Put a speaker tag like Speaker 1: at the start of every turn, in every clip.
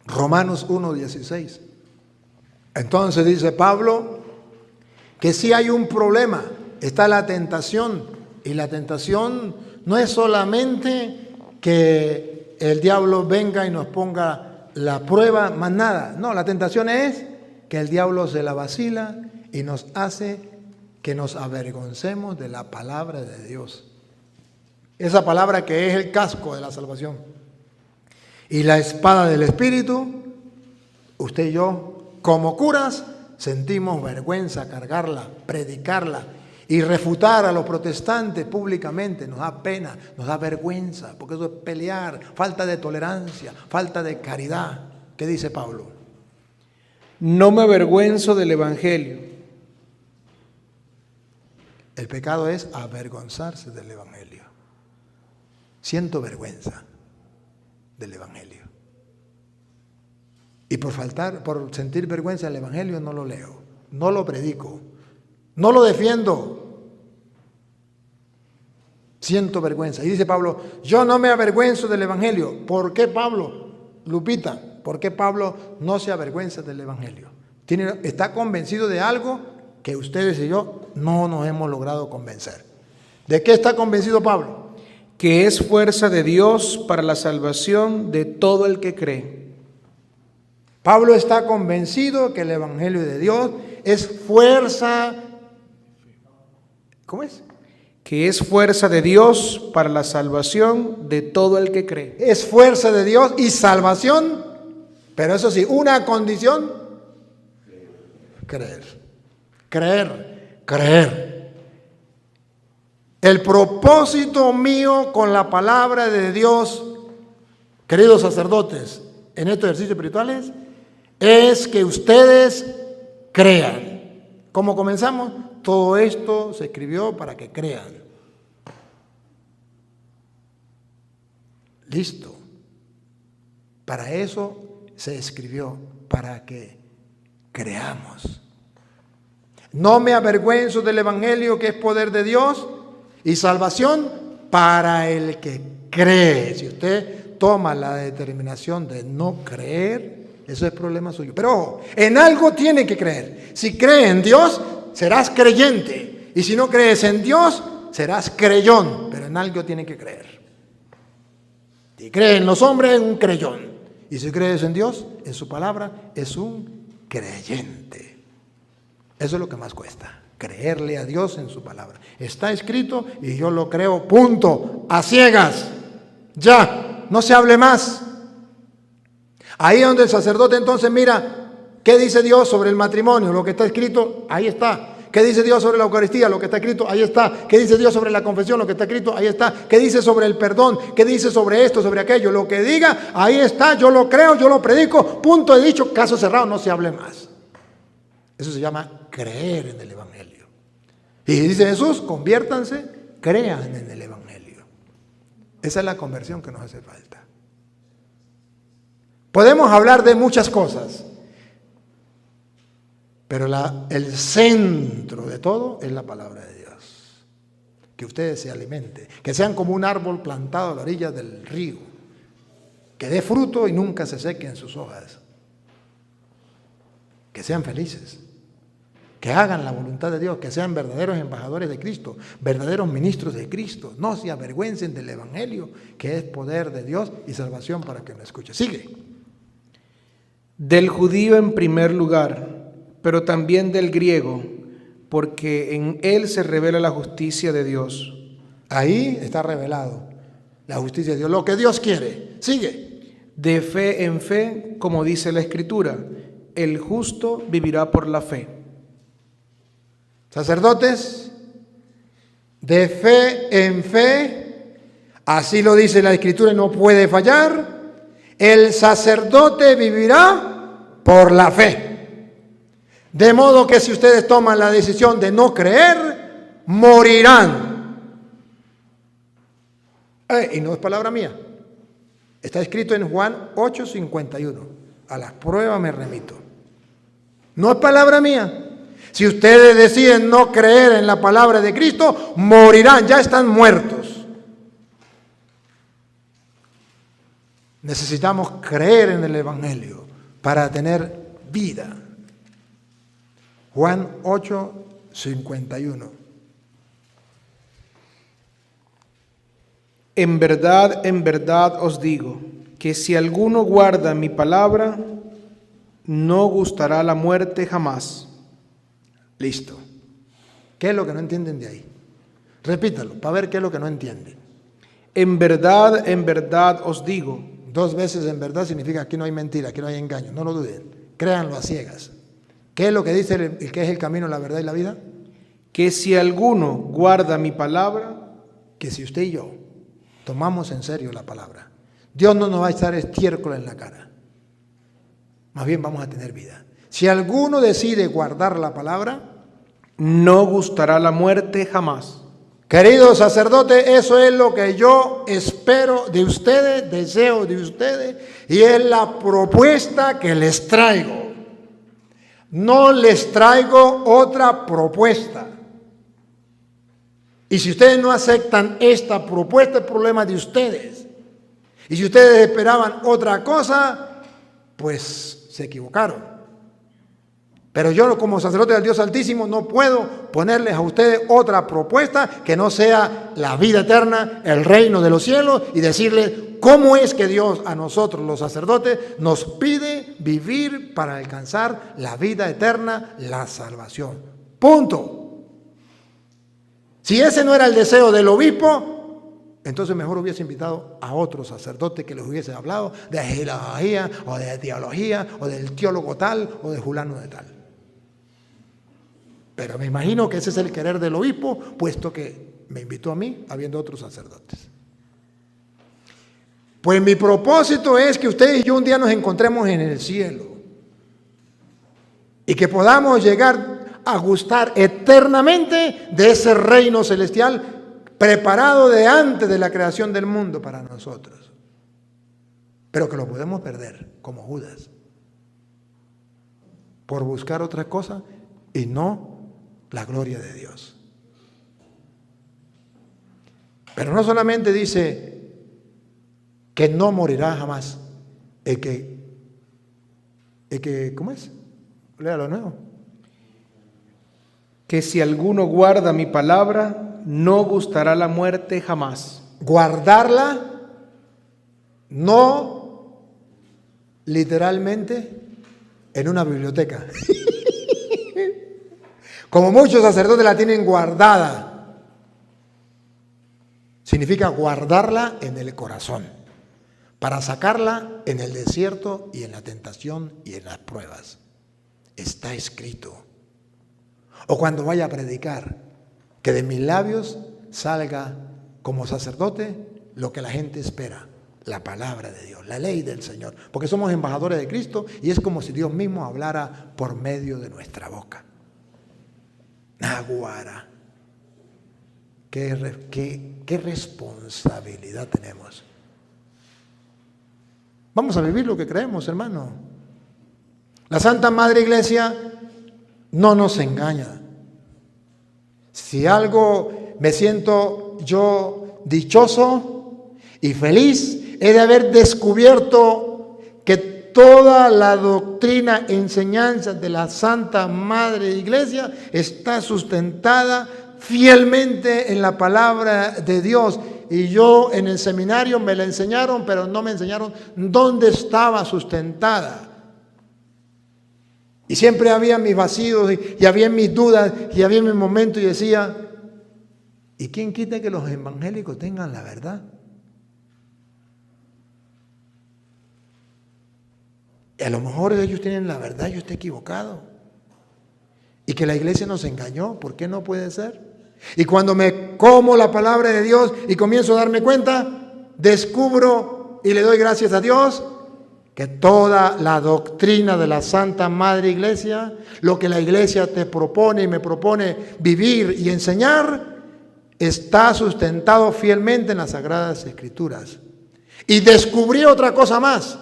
Speaker 1: Romanos 1:16. Entonces dice Pablo que sí hay un problema, está la tentación, y la tentación no es solamente que el diablo venga y nos ponga la prueba, más nada. No, la tentación es que el diablo se la vacila y nos hace que nos avergoncemos de la palabra de Dios. Esa palabra que es el casco de la salvación. Y la espada del Espíritu, usted y yo, como curas, sentimos vergüenza cargarla, predicarla y refutar a los protestantes públicamente. Nos da pena, nos da vergüenza, porque eso es pelear, falta de tolerancia, falta de caridad. ¿Qué dice Pablo?
Speaker 2: No me avergüenzo del Evangelio.
Speaker 1: El pecado es avergonzarse del Evangelio. Siento vergüenza del Evangelio. Y por sentir vergüenza del Evangelio no lo leo, no lo predico, no lo defiendo. Siento vergüenza. Y dice Pablo, yo no me avergüenzo del Evangelio. ¿Por qué Pablo? Lupita, ¿por qué Pablo no se avergüenza del Evangelio? Está convencido de algo que ustedes y yo no nos hemos logrado convencer. ¿De qué está convencido Pablo?
Speaker 2: Que es fuerza de Dios para la salvación de todo el que cree.
Speaker 1: Pablo está convencido que el Evangelio de Dios es fuerza. ¿Cómo es?
Speaker 2: Que es fuerza de Dios para la salvación de todo el que cree.
Speaker 1: Es fuerza de Dios y salvación, pero eso sí, una condición: creer. Creer. El propósito mío con la palabra de Dios, queridos sacerdotes, en estos ejercicios espirituales, es que ustedes crean. ¿Cómo comenzamos? Todo esto se escribió para que crean. Listo. Para eso se escribió, para que creamos. No me avergüenzo del Evangelio, que es poder de Dios y salvación para el que cree. Si usted toma la determinación de no creer, eso es problema suyo. Pero ojo, en algo tiene que creer. Si cree en Dios, serás creyente. Y si no crees en Dios, serás creyón. Pero en algo tiene que creer. Si cree en los hombres, es un creyón. Y si crees en Dios, en su palabra, es un creyente. Eso es lo que más cuesta, creerle a Dios en su palabra. Está escrito y yo lo creo, punto, a ciegas. Ya, no se hable más. Ahí donde el sacerdote entonces mira, ¿qué dice Dios sobre el matrimonio? Lo que está escrito, ahí está. ¿Qué dice Dios sobre la Eucaristía? Lo que está escrito, ahí está. ¿Qué dice Dios sobre la confesión? Lo que está escrito, ahí está. ¿Qué dice sobre el perdón? ¿Qué dice sobre esto, sobre aquello? Lo que diga, ahí está. Yo lo creo, yo lo predico. Punto, he dicho, caso cerrado, no se hable más. Eso se llama creer en el Evangelio. Y dice Jesús, conviértanse, crean en el Evangelio. Esa es la conversión que nos hace falta. Podemos hablar de muchas cosas, pero el centro de todo es la palabra de Dios. Que ustedes se alimenten, que sean como un árbol plantado a la orilla del río, que dé fruto y nunca se sequen sus hojas. Que sean felices, que hagan la voluntad de Dios, que sean verdaderos embajadores de Cristo, verdaderos ministros de Cristo. No se avergüencen del Evangelio, que es poder de Dios y salvación para que lo escuche. Sigue.
Speaker 2: Del judío en primer lugar, pero también del griego, porque en él se revela la justicia de Dios.
Speaker 1: Ahí está revelado la justicia de Dios, lo que Dios quiere. Sigue.
Speaker 2: De fe en fe, como dice la Escritura, el justo vivirá por la fe.
Speaker 1: Sacerdotes, de fe en fe, así lo dice la Escritura y no puede fallar. El sacerdote vivirá por la fe. De modo que si ustedes toman la decisión de no creer, morirán. Y no es palabra mía. Está escrito en Juan 8:51. A las pruebas me remito. No es palabra mía. Si ustedes deciden no creer en la palabra de Cristo, morirán, ya están muertos. Necesitamos creer en el Evangelio para tener vida. Juan 8:51.
Speaker 2: En verdad os digo, que si alguno guarda mi palabra, no gustará la muerte jamás.
Speaker 1: Listo. ¿Qué es lo que no entienden de ahí? Repítalo, para ver qué es lo que no entienden.
Speaker 2: En verdad os digo.
Speaker 1: 2 veces en verdad significa aquí no hay mentira, aquí no hay engaño. No lo duden. Créanlo a ciegas. ¿Qué es lo que dice el que es el camino, la verdad y la vida?
Speaker 2: Que si alguno guarda mi palabra,
Speaker 1: Que si usted y yo tomamos en serio la palabra, Dios no nos va a echar estiércol en la cara. Más bien vamos a tener vida. Si alguno decide guardar la palabra,
Speaker 2: no gustará la muerte jamás.
Speaker 1: queridos sacerdotes, eso es lo que yo espero de ustedes, deseo de ustedes, y es la propuesta que les traigo. No les traigo otra propuesta. Y si ustedes no aceptan esta propuesta, el problema es de ustedes. Y si ustedes esperaban otra cosa, pues se equivocaron. Pero yo como sacerdote del Dios Altísimo no puedo ponerles a ustedes otra propuesta que no sea la vida eterna, el reino de los cielos, y decirles cómo es que Dios a nosotros los sacerdotes nos pide vivir para alcanzar la vida eterna, la salvación. Punto. Si ese no era el deseo del obispo, entonces mejor hubiese invitado a otro sacerdote que les hubiese hablado de genealogía o de teología o del teólogo tal o de fulano de tal. Pero me imagino que ese es el querer del obispo, puesto que me invitó a mí, habiendo otros sacerdotes. Pues mi propósito es que ustedes y yo un día nos encontremos en el cielo y que podamos llegar a gustar eternamente de ese reino celestial preparado de antes de la creación del mundo para nosotros. Pero que lo podemos perder, como Judas, por buscar otra cosa y no la gloria de Dios. Pero no solamente dice que no morirá jamás, el que, ¿cómo es? Léalo de nuevo.
Speaker 2: Que si alguno guarda mi palabra, no gustará la muerte jamás.
Speaker 1: Guardarla, no literalmente en una biblioteca. Como muchos sacerdotes la tienen guardada. Significa guardarla en el corazón, para sacarla en el desierto y en la tentación y en las pruebas. Está escrito. O cuando vaya a predicar, que de mis labios salga como sacerdote lo que la gente espera, la palabra de Dios, la ley del Señor. Porque somos embajadores de Cristo y es como si Dios mismo hablara por medio de nuestra boca. Naguara. ¿Qué responsabilidad tenemos? Vamos a vivir lo que creemos, hermano. La Santa Madre Iglesia no nos engaña. Si algo me siento yo dichoso y feliz, es de haber descubierto que toda la doctrina, enseñanza de la Santa Madre Iglesia está sustentada fielmente en la palabra de Dios. Y yo en el seminario me la enseñaron, pero no me enseñaron dónde estaba sustentada. Y siempre había mis vacíos y había mis dudas y había mis momentos y decía, ¿y quién quita que los evangélicos tengan la verdad? Y a lo mejor ellos tienen la verdad, yo estoy equivocado. Y que la iglesia nos engañó, ¿por qué no puede ser? Y cuando me como la palabra de Dios y comienzo a darme cuenta, descubro y le doy gracias a Dios que toda la doctrina de la Santa Madre Iglesia, lo que la Iglesia te propone y me propone vivir y enseñar, está sustentado fielmente en las Sagradas Escrituras. Y descubrí otra cosa más,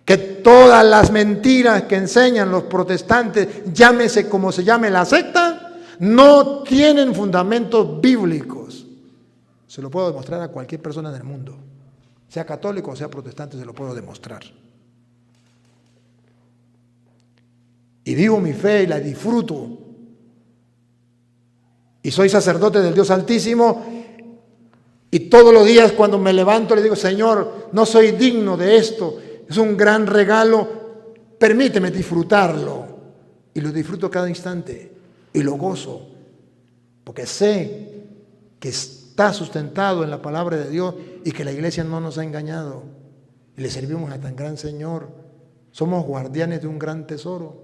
Speaker 1: que todas las mentiras que enseñan los protestantes, llámese como se llame la secta, no tienen fundamentos bíblicos. Se lo puedo demostrar a cualquier persona del mundo. sea católico o sea protestante, se lo puedo demostrar. Y vivo mi fe y la disfruto. Y soy sacerdote del Dios Altísimo. Y todos los días cuando me levanto le digo, Señor, no soy digno de esto. Es un gran regalo. Permíteme disfrutarlo. Y lo disfruto cada instante. Y lo gozo. Porque sé que está sustentado en la palabra de Dios y que la iglesia no nos ha engañado. Y le servimos a tan gran Señor. Somos guardianes de un gran tesoro.